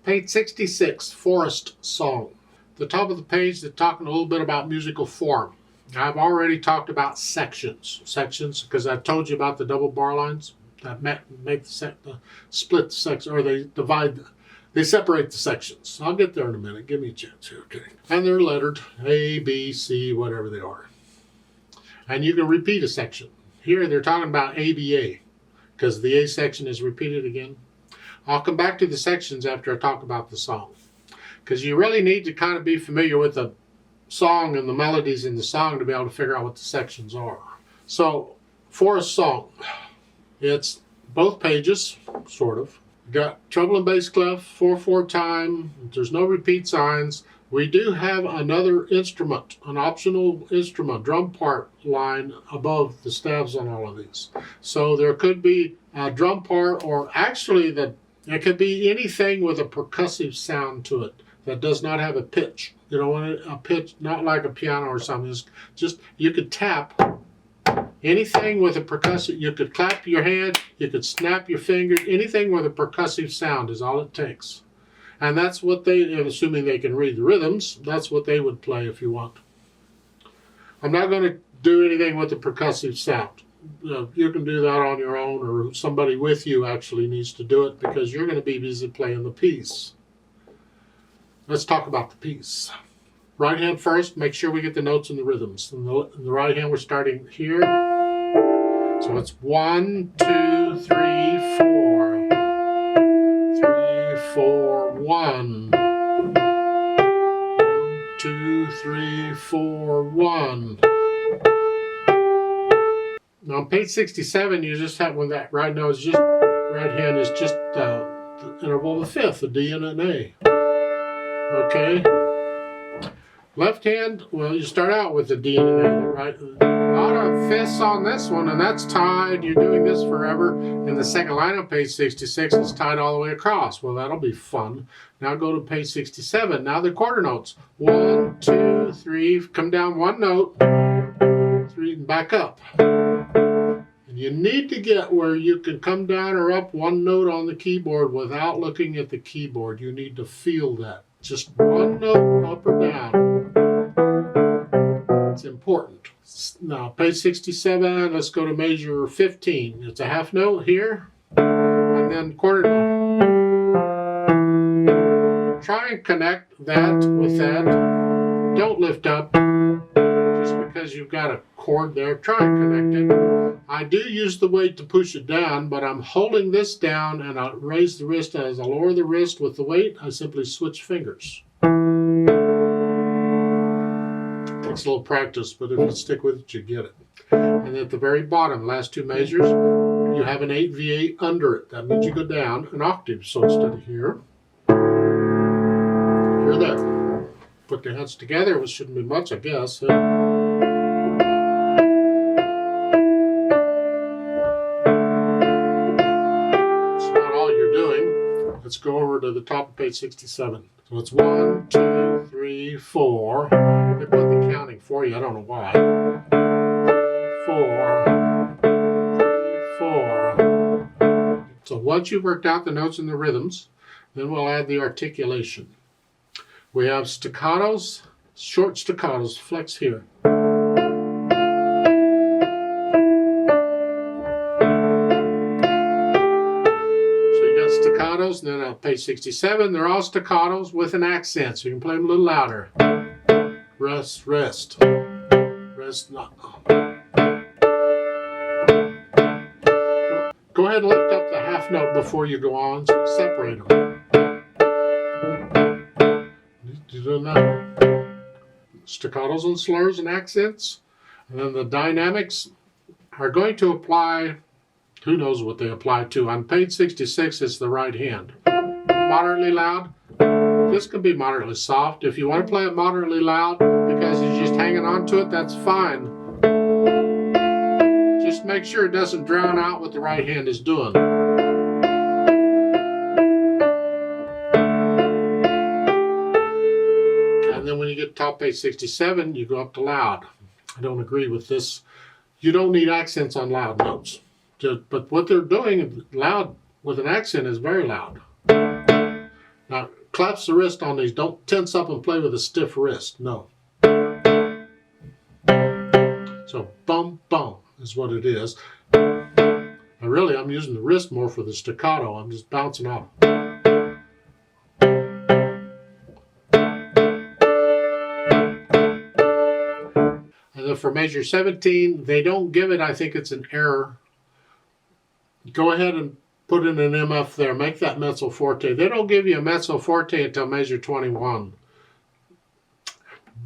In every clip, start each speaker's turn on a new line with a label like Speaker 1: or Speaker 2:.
Speaker 1: Page 66, Forest Song. The top of the page, they're talking a little bit about musical form. I've already talked about sections. Sections, because I've told you about the double bar lines that make split the section, or they separate the sections. I'll get there in a minute. Give me a chance here, okay? And they're lettered A, B, C, whatever they are. And you can repeat a section. Here they're talking about ABA, because the A section is repeated again. I'll come back to the sections after I talk about the song, because you really need to kind of be familiar with the song and the melodies in the song to be able to figure out what the sections are. So, Forest Song. It's both pages, sort of. Got treble and bass clef, 4/4 time. There's no repeat signs. We do have another instrument, an optional instrument, drum part line above the stabs on all of these. So there could be a drum part, or actually it could be anything with a percussive sound to it that does not have a pitch. You don't want a pitch, not like a piano or something. It's just, you could tap anything with a percussive, you could clap your hand, you could snap your fingers, anything with a percussive sound is all it takes. And that's what assuming they can read the rhythms, that's what they would play if you want. I'm not going to do anything with a percussive sound. You can do that on your own, or somebody with you actually needs to do it, because you're going to be busy playing the piece. Let's talk about the piece. Right hand first, make sure we get the notes and the rhythms. In the right hand, we're starting here. So it's 1, 2, 3, 4. 3, 4, 1. 1, 2, 3, 4, 1. Now on page 67, you just have, when that right hand is just the interval of the fifth, a D and an A. Okay. Left hand, well, you start out with the D and an A, right? A lot of fifths on this one, and that's tied. You're doing this forever. In the second line on page 66, it's tied all the way across. Well, that'll be fun. Now go to page 67. Now the quarter notes. 1, 2, 3. Come down one note. 3 and back up. And you need to get where you can come down or up one note on the keyboard without looking at the keyboard. You need to feel that. Just one note up or down. It's important. Now, page 67, let's go to measure 15. It's a half note here, and then quarter note. Try and connect that with that. Don't lift up just because you've got a chord there. Try and connect it. I do use the weight to push it down, but I'm holding this down, and I'll raise the wrist. As I lower the wrist with the weight, I simply switch fingers. Takes a little practice, but if you stick with it, you get it. And at the very bottom, last two measures, you have an 8/8 under it. That means you go down an octave. So instead of here, you're there. Put your hands together, which shouldn't be much, I guess. It's not all you're doing. Let's go over to the top of page 67. So it's 1, 2, 3, 4. They put the counting for you. I don't know why. 4, 4. So once you've worked out the notes and the rhythms, then we'll add the articulation. We have staccatos, short staccatos, flex here. Staccatos, and then on page 67, they're all staccatos with an accent, so you can play them a little louder. Rest, rest, rest, not. Go ahead and lift up the half note before you go on, so separate them. You're doing that. Staccatos and slurs and accents, and then the dynamics are going to apply. Who knows what they apply to? On page 66, it's the right hand. Moderately loud. This can be moderately soft. If you want to play it moderately loud because you're just hanging on to it, that's fine. Just make sure it doesn't drown out what the right hand is doing. And then when you get to top page 67, you go up to loud. I don't agree with this. You don't need accents on loud notes. But what they're doing loud with an accent is very loud. Now, collapse the wrist on these. Don't tense up and play with a stiff wrist. No. So bum, bum is what it is. Really, I'm using the wrist more for the staccato. I'm just bouncing off. And then for measure 17, they don't give it. I think it's an error. Go ahead and put in an MF there. Make that mezzo forte. They don't give you a mezzo forte until measure 21.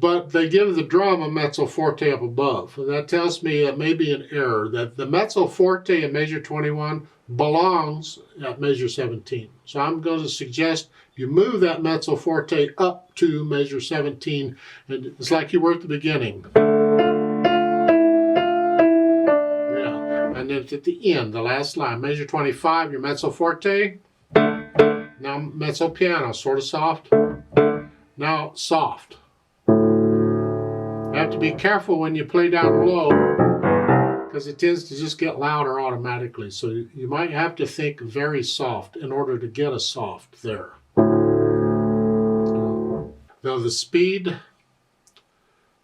Speaker 1: But they give the drum a mezzo forte up above. And that tells me it may be an error, that the mezzo forte in measure 21 belongs at measure 17. So I'm going to suggest you move that mezzo forte up to measure 17. And it's like you were at the beginning. Yeah. And then at the end, the last line, measure 25, your mezzo forte. Now mezzo piano, sort of soft. Now soft. You have to be careful when you play down low because it tends to just get louder automatically. So you might have to think very soft in order to get a soft there. Now the speed,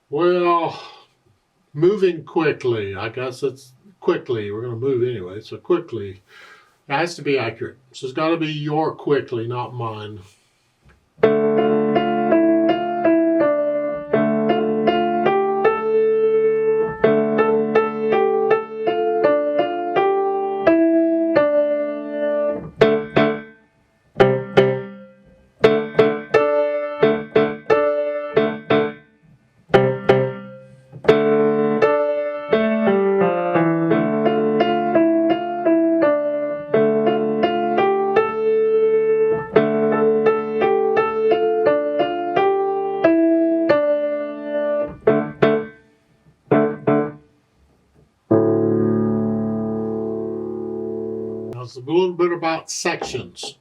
Speaker 1: well, moving quickly. I guess it's quickly. We're going to move anyway. So quickly. It has to be accurate. So it's got to be your quickly, not mine. A little bit about sections.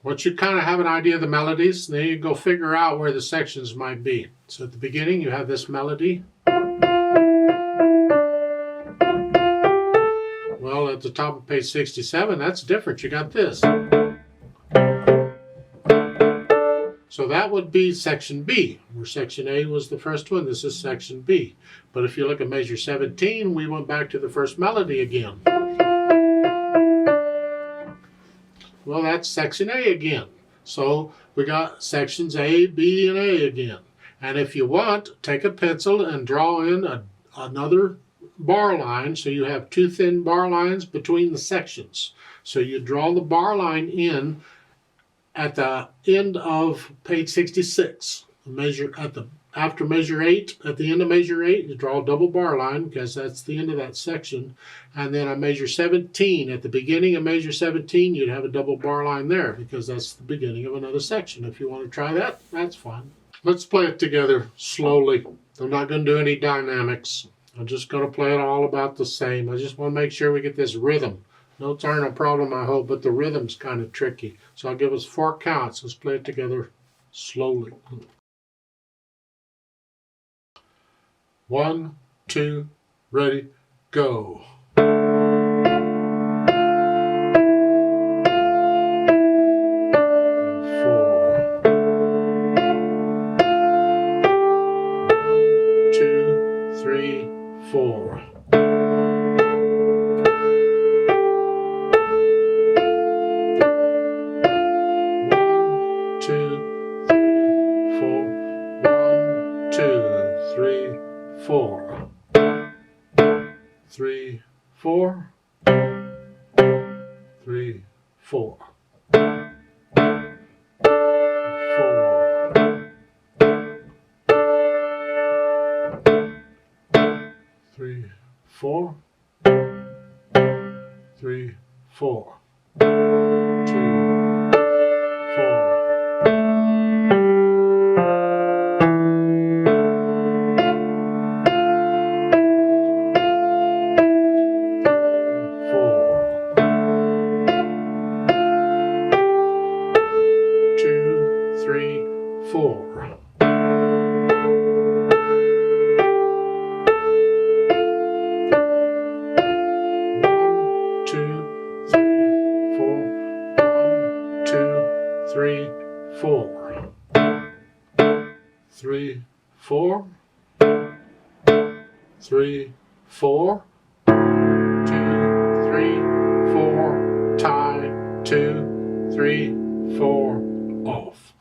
Speaker 1: Once you kind of have an idea of the melodies, then you go figure out where the sections might be. So at the beginning you have this melody. Well, at the top of page 67, that's different. You got this. So that would be section B, where section A was the first one. This is section B. But if you look at measure 17, we went back to the first melody again. Well, that's section A again. So we got sections A, B, and A again. And if you want, take a pencil and draw in another bar line. So you have two thin bar lines between the sections. So you draw the bar line in at the end of page 66. After measure 8, at the end of measure 8, you draw a double bar line because that's the end of that section. And then on measure 17, at the beginning of measure 17, you'd have a double bar line there because that's the beginning of another section. If you want to try that, that's fine. Let's play it together slowly. I'm not going to do any dynamics. I'm just going to play it all about the same. I just want to make sure we get this rhythm. Notes aren't a problem, I hope, but the rhythm's kind of tricky. So I'll give us 4 counts. Let's play it together slowly. 1, 2, ready, go. 4. 3, 4. 3, 4. 3, 4. 3, 4. 2, 4. 4. 1, 2, 3, 4. 3, 4. 3, 4. 3, 4. 2, 3, 4. Tie. 2, 3, 4. Off.